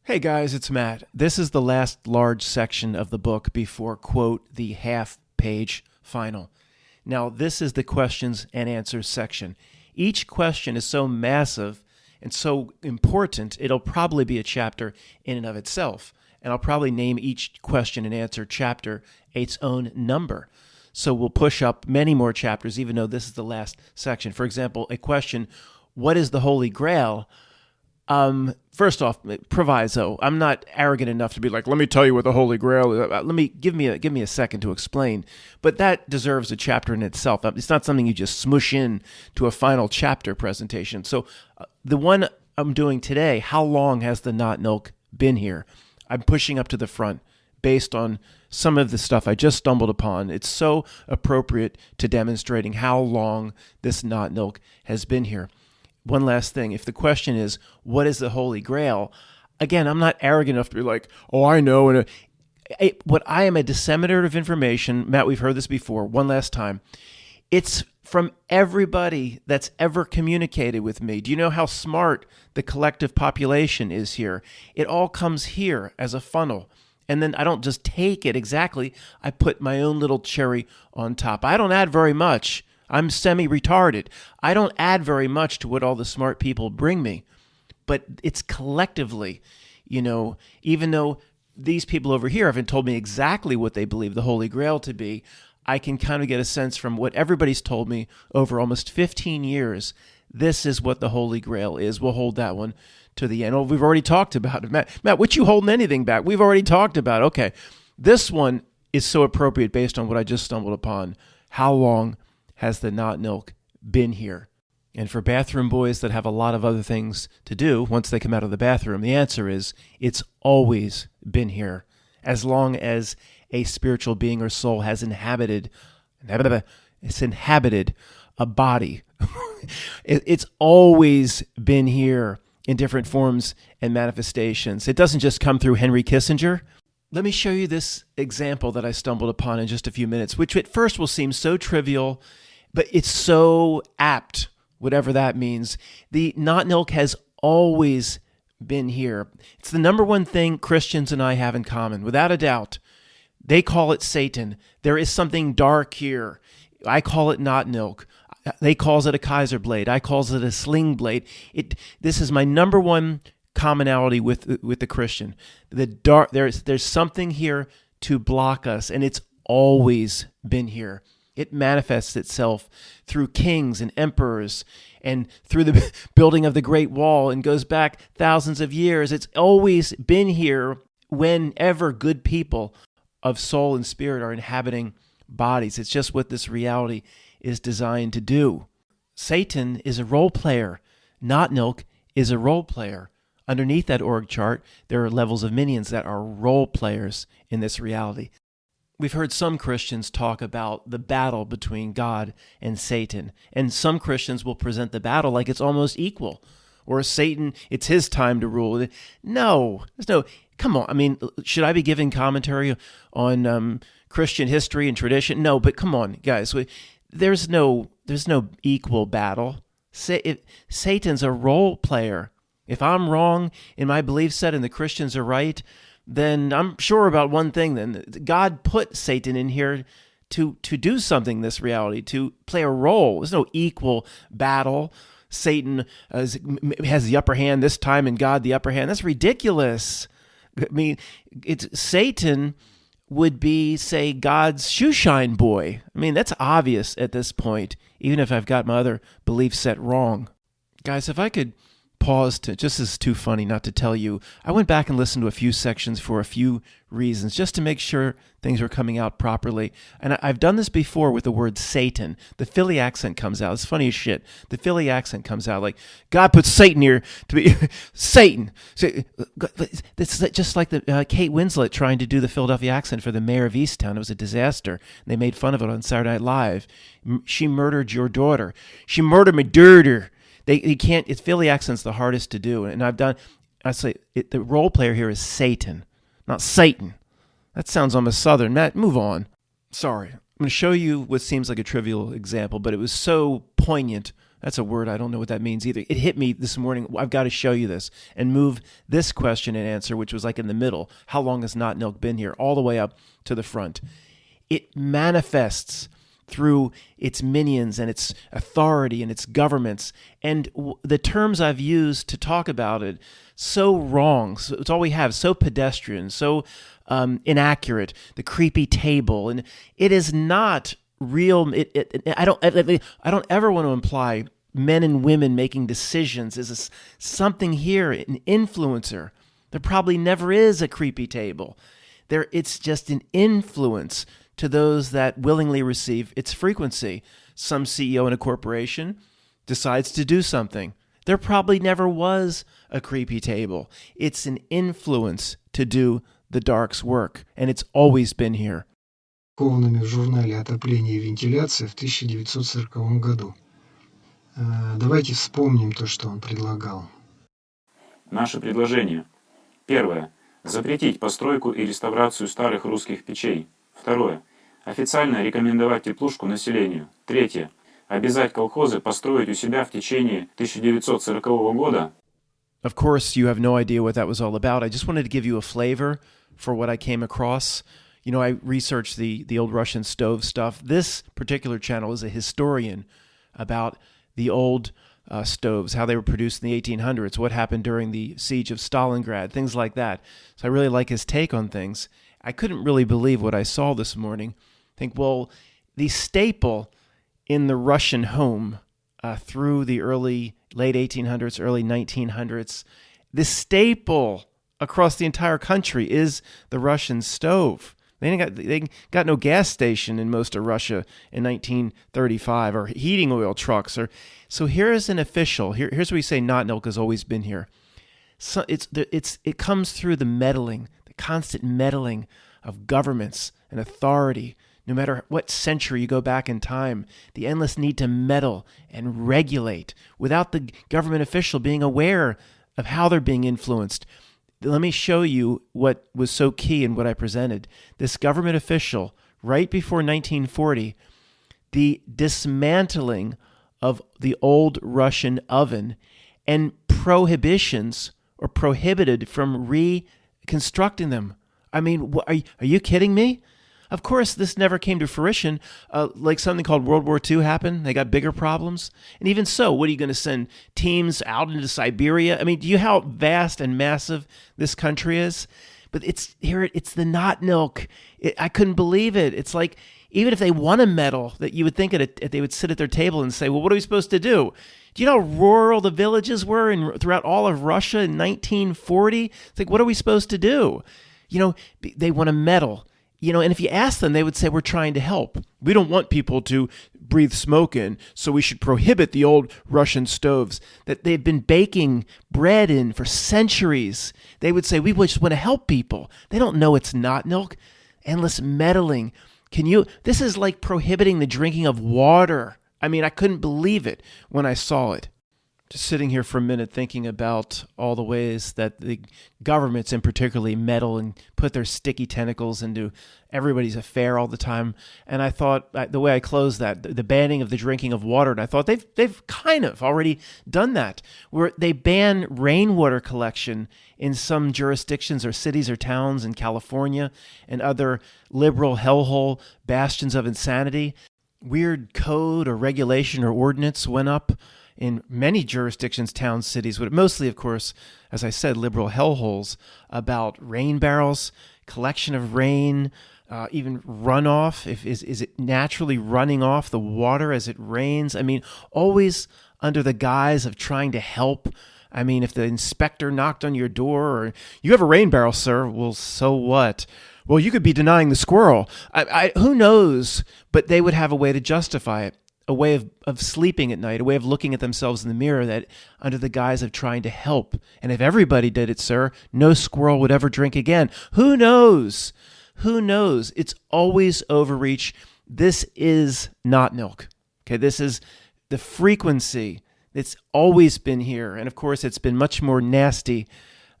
Hey guys, it's Matt. This is the last large section of the book before, quote, the half-page final. Now, this is the questions and answers section. Each question is so massive and so important, it'll probably be a chapter in and of itself. And I'll probably name each question and answer chapter its own number. So we'll push up many more chapters, even though this is the last section. For example, a question, what is the Holy Grail? First off, proviso. I'm not arrogant enough to be like, let me tell you what the Holy Grail is. Give me a second to explain. But that deserves a chapter in itself. It's not something you just smush in to a final chapter presentation. So the one I'm doing today, how long has the Notnilc been here? I'm pushing up to the front based on some of the stuff I just stumbled upon. It's so appropriate to demonstrating how long this Notnilc has been here. One last thing. If the question is, what is the Holy Grail? Again, I'm not arrogant enough to be like, oh, I know. And what I am a disseminator of information. Matt, we've heard this before. One last time. It's from everybody that's ever communicated with me. Do you know how smart the collective population is here? It all comes here as a funnel. And then I don't just take it exactly. I put my own little cherry on top. I don't add very much. I'm semi-retarded. I don't add very much to what all the smart people bring me, but it's collectively, even though these people over here haven't told me exactly what they believe the Holy Grail to be, I can kind of get a sense from what everybody's told me over almost 15 years. This is what the Holy Grail is. We'll hold that one to the end. Oh, we've already talked about it. Matt, what you holding anything back? We've already talked about it. Okay. This one is so appropriate based on what I just stumbled upon. How long has the Notnilc been here? And for bathroom boys that have a lot of other things to do once they come out of the bathroom, the answer is it's always been here. As long as a spiritual being or soul has inhabited a body. It's always been here in different forms and manifestations. It doesn't just come through Henry Kissinger. Let me show you this example that I stumbled upon in just a few minutes, which at first will seem so trivial, but it's so apt, whatever that means. The Notnilc has always been here. It's the number one thing Christians and I have in common, without a doubt. They call it Satan. There is something dark here. I call it Notnilc. They calls it a Kaiser blade. I calls it a sling blade. This is my number one commonality with the Christian. The dark. There's something here to block us, and it's always been here. It manifests itself through kings and emperors and through the building of the Great Wall and goes back thousands of years. It's always been here whenever good people of soul and spirit are inhabiting bodies. It's just what this reality is designed to do. Satan is a role player. Notnilc is a role player. Underneath that org chart, there are levels of minions that are role players in this reality. We've heard some Christians talk about the battle between God and Satan, and some Christians will present the battle like it's almost equal, or Satan, it's his time to rule. No, come on. I mean, should I be giving commentary on Christian history and tradition? No, but come on, guys. There's no equal battle. Satan's a role player. If I'm wrong in my belief set and the Christians are right, then I'm sure about one thing. Then God put Satan in here to do something in this reality, to play a role. There's no equal battle. Satan has the upper hand this time and God the upper hand. That's ridiculous. I mean, Satan would be, say, God's shoeshine boy. I mean, that's obvious at this point, even if I've got my other belief set wrong. Guys, if I could pause to, just as too funny not to tell you, I went back and listened to a few sections for a few reasons, just to make sure things were coming out properly. And I've done this before with the word Satan. The Philly accent comes out. It's funny as shit. The Philly accent comes out like, God put Satan here to be Satan. So, it's just like the Kate Winslet trying to do the Philadelphia accent for the mayor of Easttown. It was a disaster. And they made fun of it on Saturday Night Live. She murdered your daughter. She murdered my daughter. You can't. It's Philly accent's the hardest to do, and I say the role player here is Satan, not Satan. That sounds almost Southern. Matt, move on. Sorry, I'm going to show you what seems like a trivial example, but it was so poignant That's a word. I don't know what that means either. It hit me this morning. I've got to show you this and move this question and answer, which was like in the middle. How long has Notnilc been here? All the way up to the front. It manifests through its minions and its authority and its governments. And the terms I've used to talk about it, so wrong. So it's all we have, so pedestrian, so inaccurate, the creepy table. And it is not real. I don't ever want to imply men and women making decisions is something here, an influencer. There probably never is a creepy table. It's just an influence to those that willingly receive its frequency. Some CEO in a corporation decides to do something. There probably never was a creepy table. It's an influence to do the dark's work, and it's always been here. В журнале «Отопление и вентиляция» в 1940 году. Давайте вспомним то, что он предлагал. Наши предложения. Первое. Запретить постройку и реставрацию старых русских печей. Второе. Официально рекомендовать теплушку населению. Третье. Обязать колхозы построить у себя в течение 1940 года. Of course, you have no idea what that was all about. I just wanted to give you a flavor for what I came across. You know, I researched the old Russian stove stuff. This particular channel is a historian about the old stoves, how they were produced in the 1800s, what happened during the siege of Stalingrad, things like that. So I really like his take on things. I couldn't really believe what I saw this morning. Think, well, the staple in the Russian home through the late 1800s, early 1900s, the staple across the entire country is the Russian stove. They got no gas station in most of Russia in 1935 or heating oil trucks. So here's an official. Here's what we say Notnilc has always been here. So it comes through the meddling, the constant meddling of governments and authority. No matter what century you go back in time, the endless need to meddle and regulate without the government official being aware of how they're being influenced. Let me show you what was so key in what I presented. This government official, right before 1940, the dismantling of the old Russian oven and prohibitions or prohibited from reconstructing them. I mean, are you kidding me? Of course, this never came to fruition. Like something called World War II happened. They got bigger problems. And even so, what are you going to send teams out into Siberia? I mean, do you know how vast and massive this country is? But it's the Notnilc. I couldn't believe it. It's like, even if they won a medal, that you would think they would sit at their table and say, well, what are we supposed to do? Do you know how rural the villages were throughout all of Russia in 1940? It's like, what are we supposed to do? You know, they won a medal. You know, and if you ask them, they would say, we're trying to help. We don't want people to breathe smoke in, so we should prohibit the old Russian stoves that they've been baking bread in for centuries. They would say, we just want to help people. They don't know it's Notnilc. Endless meddling. This is like prohibiting the drinking of water. I mean, I couldn't believe it when I saw it. Just sitting here for a minute thinking about all the ways that the governments in particularly meddle and put their sticky tentacles into everybody's affair all the time. And I thought, the way I closed that, the banning of the drinking of water, and I thought they've kind of already done that, where they ban rainwater collection in some jurisdictions or cities or towns in California and other liberal hellhole bastions of insanity. Weird code or regulation or ordinance went up in many jurisdictions, towns, cities, but mostly, of course, as I said, liberal hellholes about rain barrels, collection of rain, even runoff. Is it naturally running off the water as it rains? I mean, always under the guise of trying to help. I mean, if the inspector knocked on your door or, you have a rain barrel, sir. Well, so what? Well, you could be denying the squirrel. Who knows? But they would have a way to justify it. A way of sleeping at night, a way of looking at themselves in the mirror that under the guise of trying to help. And if everybody did it, sir, no squirrel would ever drink again. Who knows? Who knows? It's always overreach. This is Notnilc. Okay, this is the frequency. It's always been here. And of course, it's been much more nasty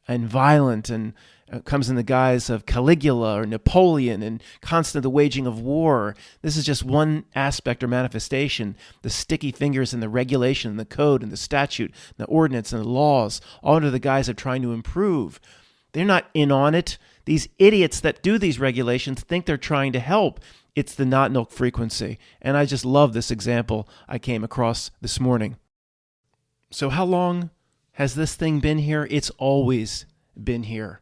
and violent and comes in the guise of Caligula or Napoleon and constant the waging of war. This is just one aspect or manifestation. The sticky fingers and the regulation and the code and the statute, and the ordinance and the laws, all under the guise of trying to improve. They're not in on it. These idiots that do these regulations think they're trying to help. It's the Notnilc frequency. And I just love this example I came across this morning. So how long has this thing been here? It's always been here.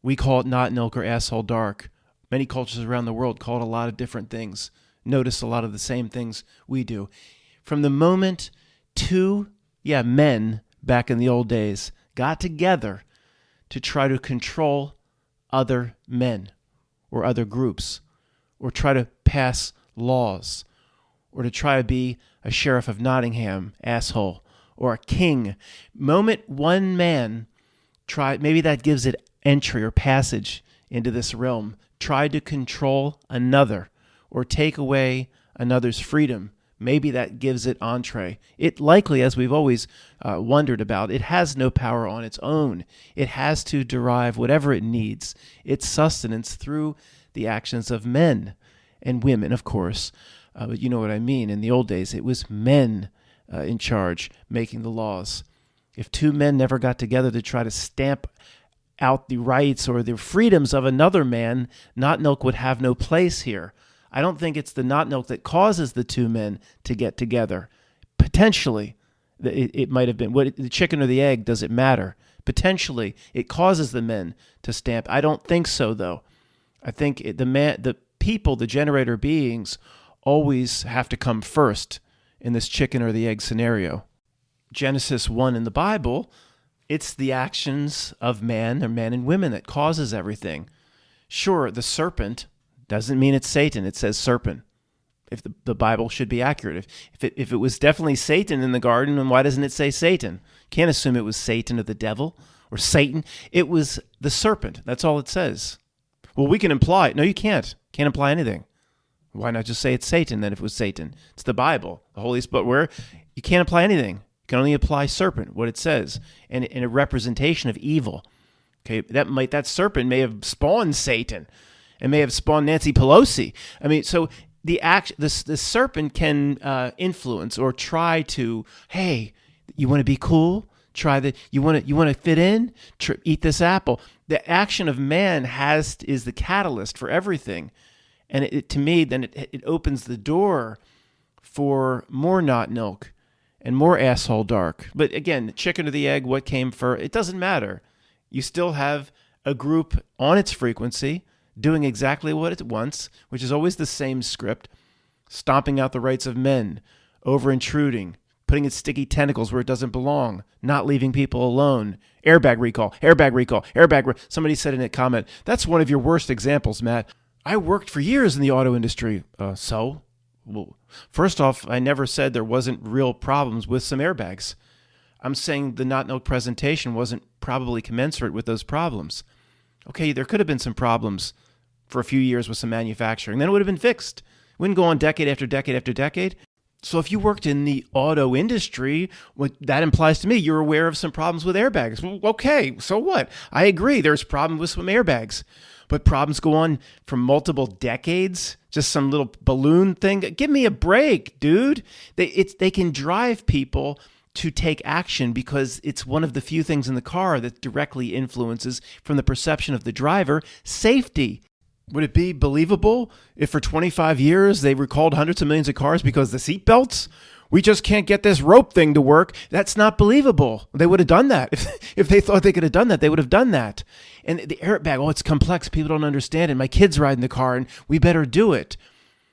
We call it Notnilc or asshole dark. Many cultures around the world call it a lot of different things. Notice a lot of the same things we do. From the moment two men back in the old days got together to try to control other men or other groups, or try to pass laws, or to try to be a sheriff of Nottingham, asshole, or a king. Moment one man tried, maybe that gives it entry or passage into this realm, tried to control another or take away another's freedom. Maybe that gives it entree. It likely, as we've always wondered about, it has no power on its own. It has to derive whatever it needs, its sustenance, through the actions of men and women, of course. But you know what I mean. In the old days, it was men in charge making the laws. If two men never got together to try to stamp out the rights or the freedoms of another man, Notnilc would have no place here. I don't think it's the Notnilc that causes the two men to get together. Potentially, it might have been. The chicken or the egg, does it matter? Potentially, it causes the men to stamp. I don't think so, though. I think the people, the generator beings, always have to come first in this chicken or the egg scenario. Genesis 1 in the Bible, it's the actions of man or men and women that causes everything. Sure, the serpent doesn't mean it's Satan. It says serpent. If the Bible should be accurate. If it was definitely Satan in the garden, then why doesn't it say Satan? Can't assume it was Satan or the devil or Satan. It was the serpent. That's all it says. Well, we can imply. No, you can't. Can't imply anything. Why not just say it's Satan then if it was Satan? It's the Bible, the Holy Spirit, where you can't apply anything. You can only apply serpent, what it says, and a representation of evil. Okay, that serpent may have spawned Satan. It may have spawned Nancy Pelosi. I mean, so the serpent can influence or try to, hey, you want to be cool? Try that. You want to fit in? Eat this apple. The action of man is the catalyst for everything, and to me, then it opens the door for more Notnilc and more asshole dark. But again, the chicken or the egg, what came first? It doesn't matter. You still have a group on its frequency doing exactly what it wants, which is always the same script, stomping out the rights of men, over-intruding, putting its sticky tentacles where it doesn't belong, not leaving people alone. Airbag recall, airbag recall, Somebody said in a comment, that's one of your worst examples, Matt. I worked for years in the auto industry. So? Well, first off, I never said there wasn't real problems with some airbags. I'm saying the Notnilc presentation wasn't probably commensurate with those problems. Okay, there could have been some problems for a few years with some manufacturing. Then it would have been fixed. It wouldn't go on decade after decade after decade. So if you worked in the auto industry, what that implies to me, you're aware of some problems with airbags. Well, okay, so what? I agree, there's problems with some airbags. But problems go on for multiple decades? Just some little balloon thing? Give me a break, dude. They can drive people to take action because it's one of the few things in the car that directly influences, from the perception of the driver, safety. Would it be believable if for 25 years they recalled hundreds of millions of cars because the seatbelts? We just can't get this rope thing to work. That's not believable. They would have done that. If they thought they could have done that, they would have done that. And the airbag, it's complex. People don't understand it. My kids ride in the car and we better do it.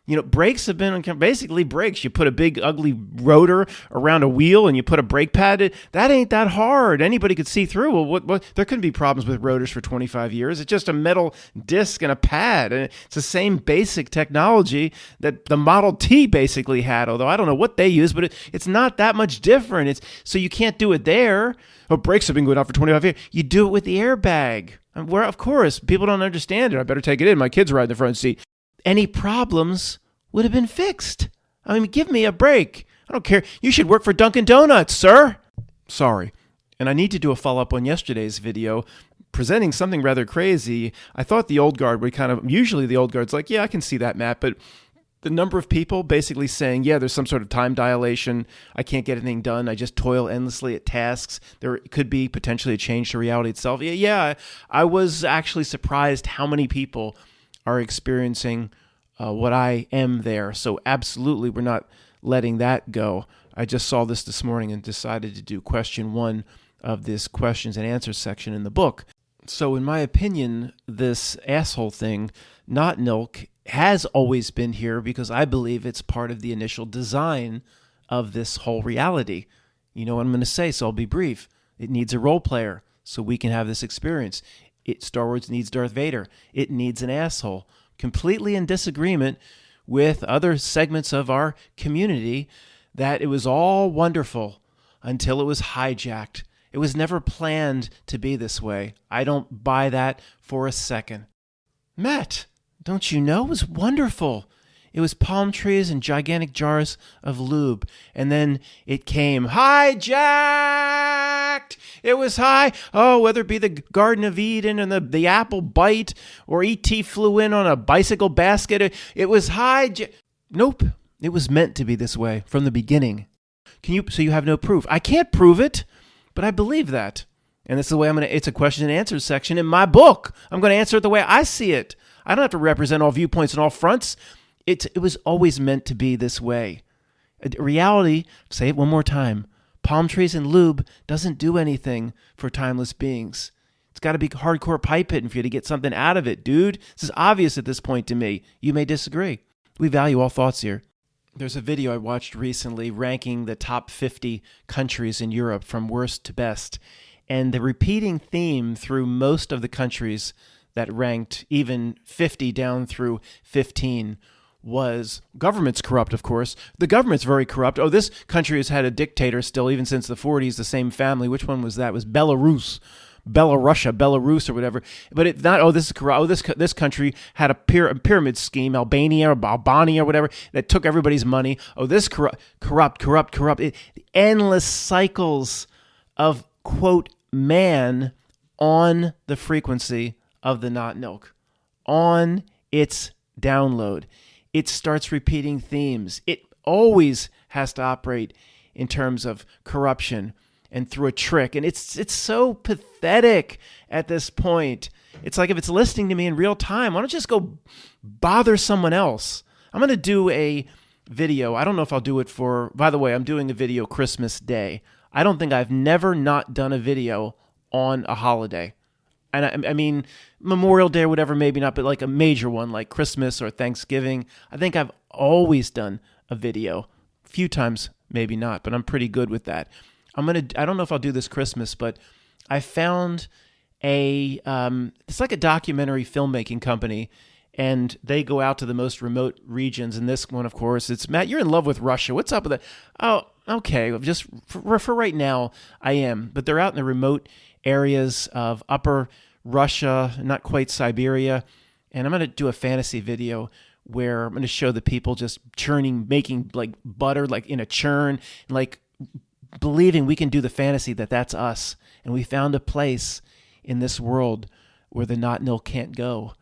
You know, brakes have been basically brakes. You put a big ugly rotor around a wheel and you put a brake pad. That ain't that hard. Anybody could see through. Well, what there couldn't be problems with rotors for 25 years. It's just a metal disc and a pad. And it's the same basic technology that the Model T basically had, although I don't know what they use, but it's not that much different. So you can't do it there. Oh, brakes have been going on for 25 years. You do it with the airbag. Where, of course, people don't understand it. I better take it in. My kids ride in the front seat. Any problems would have been fixed. I mean, give me a break. I don't care. You should work for Dunkin' Donuts, sir. Sorry. And I need to do a follow-up on yesterday's video presenting something rather crazy. I thought the old guard would usually the old guard's like, yeah, I can see that, Matt, but the number of people basically saying, yeah, there's some sort of time dilation. I can't get anything done. I just toil endlessly at tasks. There could be potentially a change to reality itself. Yeah, I was actually surprised how many people are experiencing what I am there. So absolutely, we're not letting that go. I just saw this morning and decided to do question 1 of this questions and answers section in the book. So in my opinion, this asshole thing, Notnilc, has always been here because I believe it's part of the initial design of this whole reality. You know what I'm going to say, so I'll be brief. It needs a role player so we can have this experience. Star Wars needs Darth Vader. It needs an asshole. Completely in disagreement with other segments of our community that it was all wonderful until it was hijacked. It was never planned to be this way. I don't buy that for a second. Matt, don't you know? It was wonderful. It was palm trees and gigantic jars of lube. And then it came hijacked. It was high. Oh, whether it be the Garden of Eden and the apple bite or E.T. flew in on a bicycle basket. It was Nope. It was meant to be this way from the beginning. So you have no proof. I can't prove it, but I believe that. And this is the way it's a question and answers section in my book. I'm going to answer it the way I see it. I don't have to represent all viewpoints and all fronts. It was always meant to be this way. Reality, say it one more time, palm trees and lube doesn't do anything for timeless beings. It's got to be hardcore pipe hitting for you to get something out of it, dude. This is obvious at this point to me. You may disagree. We value all thoughts here. There's a video I watched recently ranking the top 50 countries in Europe from worst to best. And the repeating theme through most of the countries that ranked even 50 down through 15 was government's corrupt, of course. The government's very corrupt. Oh, this country has had a dictator still, even since the 40s, the same family. Which one was that? It was Belarus, or whatever. But it's not, this is corrupt. Oh, this country had a pyramid scheme, Albania or whatever, that took everybody's money. Oh, this corrupt. Endless cycles of, quote, man on the frequency of the Notnilc, on its download. It starts repeating themes. It always has to operate in terms of corruption and through a trick. And it's so pathetic at this point. It's like if it's listening to me in real time, why don't you just go bother someone else? I'm going to do a video. I don't know if I'll do it by the way, I'm doing a video Christmas Day. I don't think I've never not done a video on a holiday. And I mean, Memorial Day or whatever, maybe not, but like a major one like Christmas or Thanksgiving. I think I've always done a video. A few times, maybe not, but I'm pretty good with that. I don't know if I'll do this Christmas, but I found it's like a documentary filmmaking company, and they go out to the most remote regions. And this one, of course, it's Matt, you're in love with Russia. What's up with that? Oh, okay. Just for right now, I am. But they're out in the remote areas of upper Russia, not quite Siberia. And I'm going to do a fantasy video where I'm going to show the people just churning, making like butter, like in a churn, like believing we can do the fantasy that's us. And we found a place in this world where the Notnilc can't go,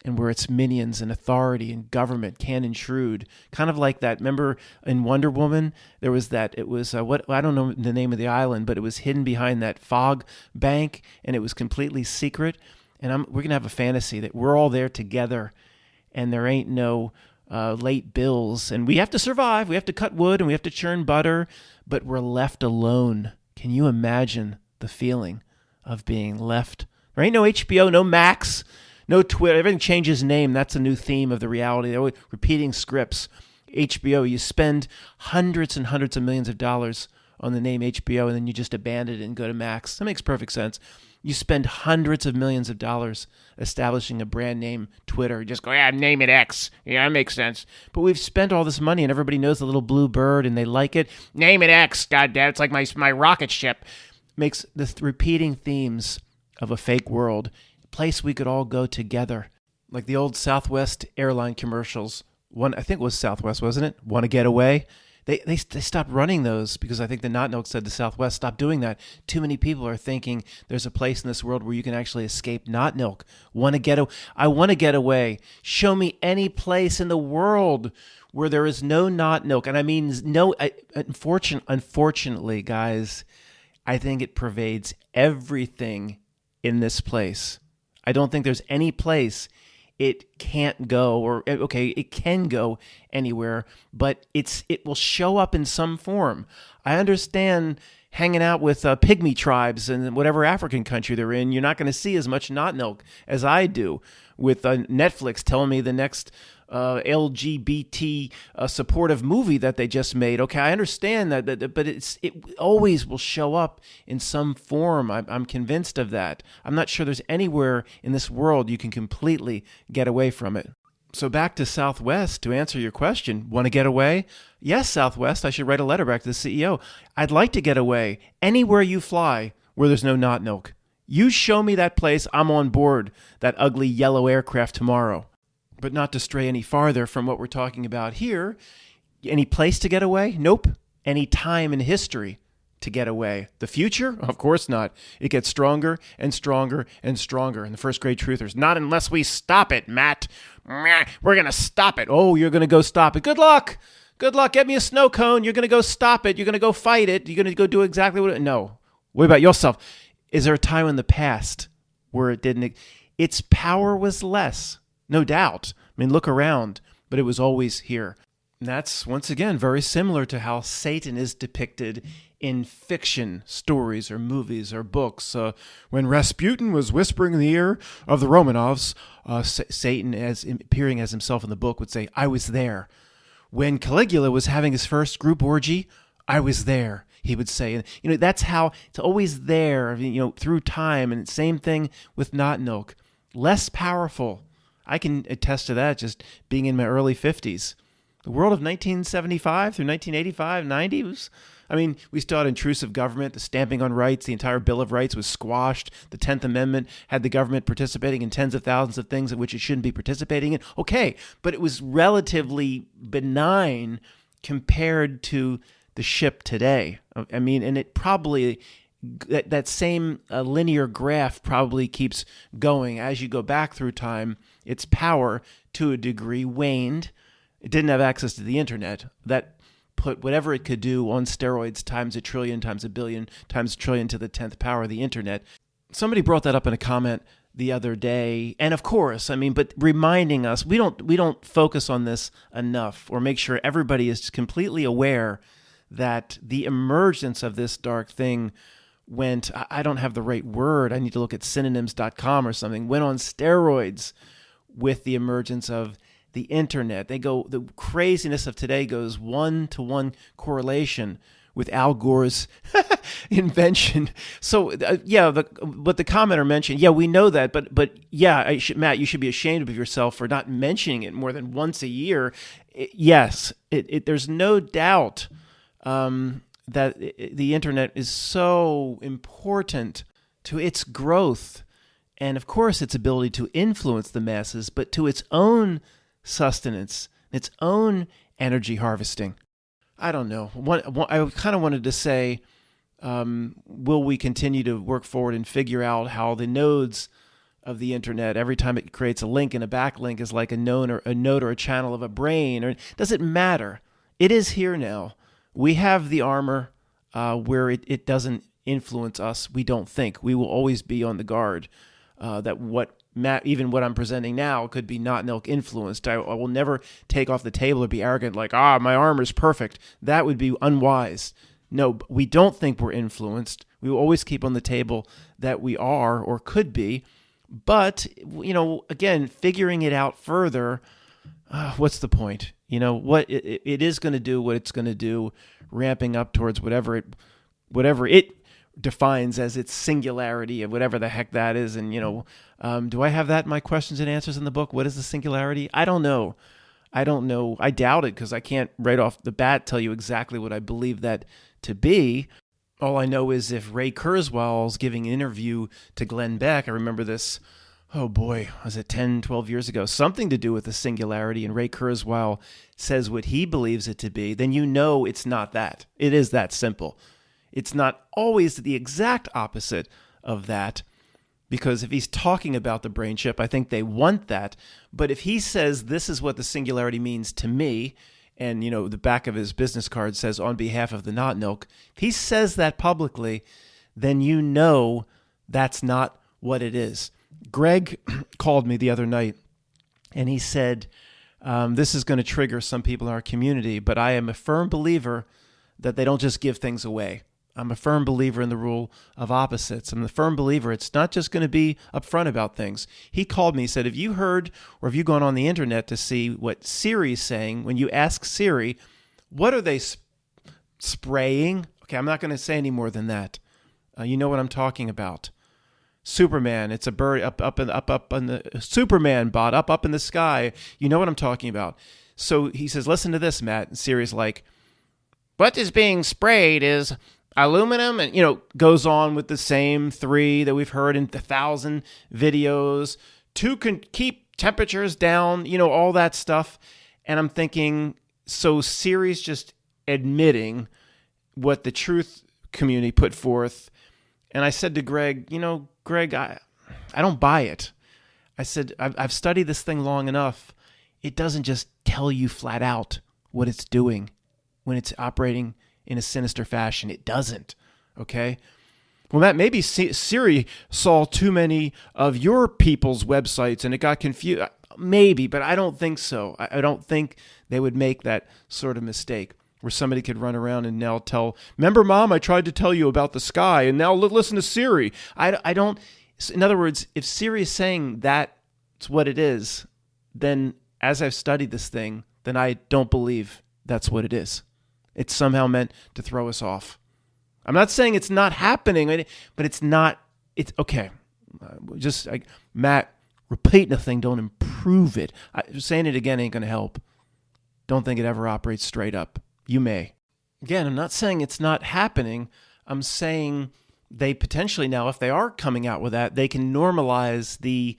and where its minions and authority and government can intrude. Kind of like that. Remember in Wonder Woman, there was that, it was, I don't know the name of the island, but it was hidden behind that fog bank, and it was completely secret. And we're going to have a fantasy that we're all there together, and there ain't no late bills. And we have to survive. We have to cut wood, and we have to churn butter, but we're left alone. Can you imagine the feeling of being left? There ain't no HBO, no Max, no Twitter. Everything changes name. That's a new theme of the reality. They're always repeating scripts. HBO, you spend hundreds and hundreds of millions of dollars on the name HBO, and then you just abandon it and go to Max. That makes perfect sense. You spend hundreds of millions of dollars establishing a brand name Twitter. You just go, yeah, name it X. Yeah, that makes sense. But we've spent all this money, and everybody knows the little blue bird, and they like it. Name it X, goddamn. It's like my rocket ship. Makes the repeating themes of a fake world, a place we could all go together. Like the old Southwest airline commercials. One, I think it was Southwest, wasn't it? Want to get away? They stopped running those because I think the Notnilc said to Southwest, stop doing that. Too many people are thinking there's a place in this world where you can actually escape Notnilc. I want to get away. Show me any place in the world where there is no Notnilc. And I mean, no, unfortunately, guys, I think it pervades everything in this place. I don't think there's any place it can't go, or okay, it can go anywhere, but it will show up in some form. I understand hanging out with pygmy tribes in whatever African country they're in, you're not going to see as much Notnilc as I do with Netflix telling me the next LGBT supportive movie that they just made. Okay, I understand that, but it always will show up in some form. I'm convinced of that. I'm not sure there's anywhere in this world you can completely get away from it. So back to Southwest, to answer your question, want to get away? Yes, Southwest, I should write a letter back to the CEO. I'd like to get away anywhere you fly where there's no Notnilc. You show me that place, I'm on board that ugly yellow aircraft tomorrow. But not to stray any farther from what we're talking about here, any place to get away? Nope. Any time in history to get away. The future? Of course not. It gets stronger and stronger and stronger. And the first grade truthers, not unless we stop it, Matt. We're going to stop it. Oh, you're going to go stop it. Good luck. Good luck. Get me a snow cone. You're going to go stop it. You're going to go fight it. You're going to go do exactly what it... No. What about yourself? Is there a time in the past where it didn't... Its power was less, no doubt. I mean, look around, but it was always here. And that's, once again, very similar to how Satan is depicted in fiction stories or movies or books. When Rasputin was whispering in the ear of the Romanovs, Satan, as appearing as himself in the book, would say, I was there. When Caligula was having his first group orgy, I was there, he would say. And, that's how it's always there, through time. And same thing with Notnilc. Less powerful. I can attest to that just being in my early 50s. The world of 1975 through 1985, 90 was... we still had intrusive government, the stamping on rights, the entire Bill of Rights was squashed. The 10th Amendment had the government participating in tens of thousands of things in which it shouldn't be participating in. Okay, but it was relatively benign compared to the ship today. And it probably... That same linear graph probably keeps going. As you go back through time, its power, to a degree, waned. It didn't have access to the internet. That put whatever it could do on steroids times a trillion, times a billion, times a trillion to the 10th power of the internet. Somebody brought that up in a comment the other day. And of course, but reminding us, we don't focus on this enough, or make sure everybody is completely aware that the emergence of this dark thing went, I don't have the right word, I need to look at synonyms.com or something, went on steroids with the emergence of the internet. The craziness of today goes 1-to-1 correlation with Al Gore's invention. So what the commenter mentioned, we know that, but Matt, you should be ashamed of yourself for not mentioning it more than once a year. Yes, there's no doubt that the internet is so important to its growth and, of course, its ability to influence the masses, but to its own sustenance, its own energy harvesting. I don't know. I kind of wanted to say, will we continue to work forward and figure out how the nodes of the internet, every time it creates a link and a backlink, is like a node or a channel of a brain? Or does it matter? It is here now. We have the armor where it doesn't influence us. We don't think. We will always be on the guard that even what I'm presenting now could be Notnilc influenced. I will never take off the table or be arrogant like, my armor's perfect. That would be unwise. No, we don't think we're influenced. We will always keep on the table that we are or could be. But, again, figuring it out further, what's the point? What it is going to do, what it's going to do, ramping up towards whatever it defines as its singularity, and whatever the heck that is. And, do I have that in my questions and answers in the book? What is the singularity? I don't know. I doubt it, because I can't right off the bat tell you exactly what I believe that to be. All I know is if Ray Kurzweil's giving an interview to Glenn Beck, I remember this, oh boy, was it 10, 12 years ago, something to do with the singularity, and Ray Kurzweil says what he believes it to be, then you know it's not that. It is that simple. It's not always the exact opposite of that, because if he's talking about the brain chip, I think they want that. But if he says this is what the singularity means to me, and the back of his business card says on behalf of the Notnilc, if he says that publicly, then you know that's not what it is. Greg called me the other night, and he said, this is going to trigger some people in our community, but I am a firm believer that they don't just give things away. I'm a firm believer in the rule of opposites. I'm a firm believer it's not just going to be upfront about things. He called me, he said, have you heard or have you gone on the internet to see what Siri's saying when you ask Siri, what are they spraying? Okay, I'm not going to say any more than that. You know what I'm talking about. Superman, it's a bird up in the Superman bot up in the sky. You know what I'm talking about. So he says, listen to this, Matt. And Siri's like, what is being sprayed is aluminum, and goes on with the same three that we've heard in 1,000 videos to keep temperatures down, all that stuff. And I'm thinking, so Siri's just admitting what the truth community put forth. And I said to Greg, Greg, I don't buy it. I said, I've studied this thing long enough. It doesn't just tell you flat out what it's doing when it's operating in a sinister fashion. It doesn't, okay? Well, Matt, maybe Siri saw too many of your people's websites and it got confused. Maybe, but I don't think so. I don't think they would make that sort of mistake where somebody could run around and now remember, Mom, I tried to tell you about the sky, and now listen to Siri. I don't, in other words, if Siri is saying that's what it is, then as I've studied this thing, then I don't believe that's what it is. It's somehow meant to throw us off. I'm not saying it's not happening, but it's okay. Matt, repeating a thing don't improve it. Saying it again ain't going to help. Don't think it ever operates straight up. You may. Again, I'm not saying it's not happening. I'm saying they potentially now, if they are coming out with that, they can normalize the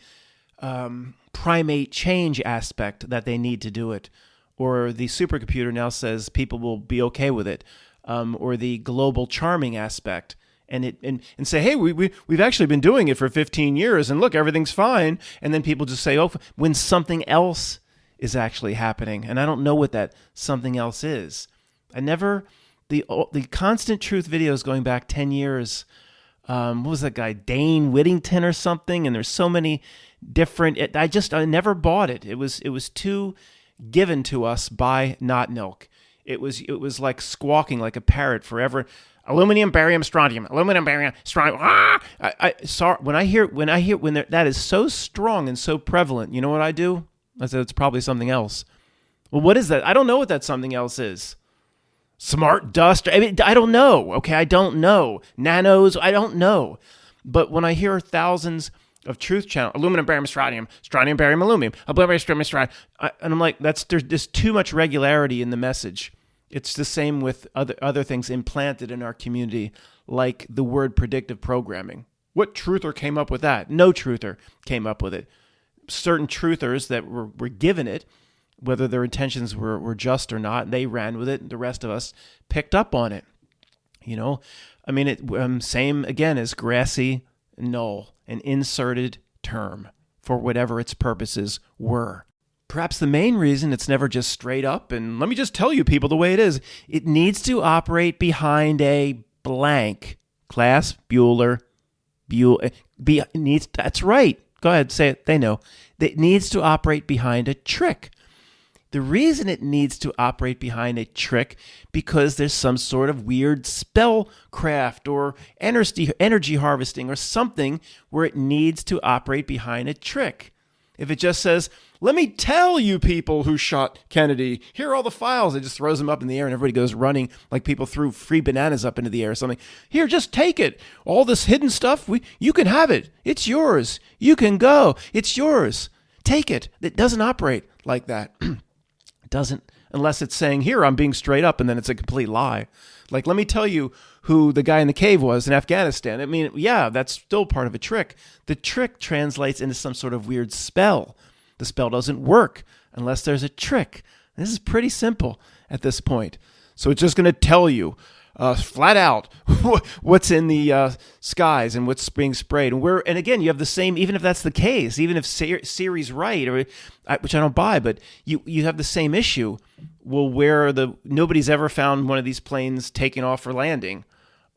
primate change aspect that they need to do it. Or the supercomputer now says people will be okay with it, or the global charming aspect, and say, hey, we've actually been doing it for 15 years, and look, everything's fine. And then people just say, oh, when something else is actually happening, and I don't know what that something else is. The Constant Truth videos going back 10 years. What was that guy, Dane Whittington or something? And there's so many different. I never bought it. It was too given to us by Notnilc. It was like squawking like a parrot forever. Aluminum, barium, strontium. Aluminum, barium, strontium. Sorry, when that is so strong and so prevalent, you know what I do? I said it's probably something else. Well, what is that? I don't know what that something else is. Smart dust. I don't know. Okay, I don't know. Nanos. I don't know. But when I hear thousands of truth channel, aluminum, barium, strontium, barium, aluminum, aluminum, strontium, and I'm like, there's too much regularity in the message. It's the same with other things implanted in our community, like the word predictive programming. What truther came up with that? No truther came up with it. Certain truthers that were given it, whether their intentions were just or not, they ran with it, and the rest of us picked up on it. Same again as grassy knoll, an inserted term for whatever its purposes were. Perhaps the main reason it's never just straight up, and let me just tell you people the way it is, it needs to operate behind a blank. Class, Bueller, that's right. Go ahead, say it. They know. It needs to operate behind a trick. The reason it needs to operate behind a trick because there's some sort of weird spellcraft or energy harvesting or something where it needs to operate behind a trick. If it just says, let me tell you people who shot Kennedy, here are all the files, it just throws them up in the air and everybody goes running like people threw free bananas up into the air or something. Here, just take it. All this hidden stuff, you can have it. It's yours. You can go. It's yours. Take it. It doesn't operate like that. Doesn't. unless it's saying, here, I'm being straight up, and then it's a complete lie. Like, let me tell you who the guy in the cave was in Afghanistan. I mean, yeah, that's still part of a trick. The trick translates into some sort of weird spell. The spell doesn't work unless there's a trick. This is pretty simple at this point. So it's just going to tell you flat out what's in the skies and what's being sprayed. And again, you have the same, even if that's the case, even if Siri's right, which I don't buy, but you have the same issue. Well, where nobody's ever found one of these planes taking off or landing.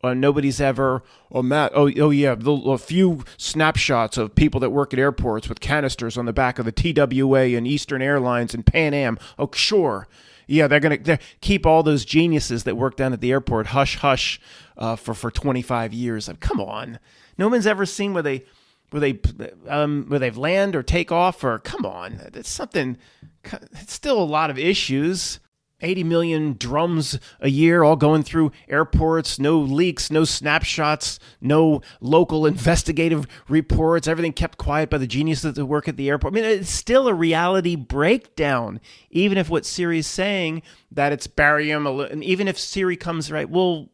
Nobody's ever, a few snapshots of people that work at airports with canisters on the back of the TWA and Eastern Airlines and Pan Am. Oh, sure. Yeah, they're going to keep all those geniuses that work down at the airport hush for 25 years. Come on. No one's ever seen where they've land or take off, or come on. It's still a lot of issues. 80 million drums a year all going through airports, no leaks, no snapshots, no local investigative reports, everything kept quiet by the geniuses that work at the airport. I mean, it's still a reality breakdown, even if what Siri's saying, that it's barium, and even if Siri comes right, well,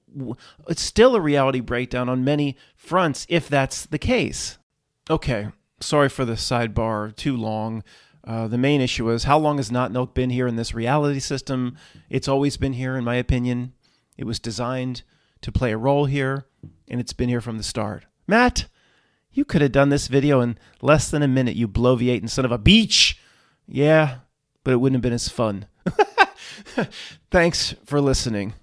it's still a reality breakdown on many fronts if that's the case. Okay, sorry for the sidebar, too long. The main issue is, how long has Notnilc been here in this reality system? It's always been here, in my opinion. It was designed to play a role here, and it's been here from the start. Matt, you could have done this video in less than a minute, you bloviating son of a beach. Yeah, but it wouldn't have been as fun. Thanks for listening.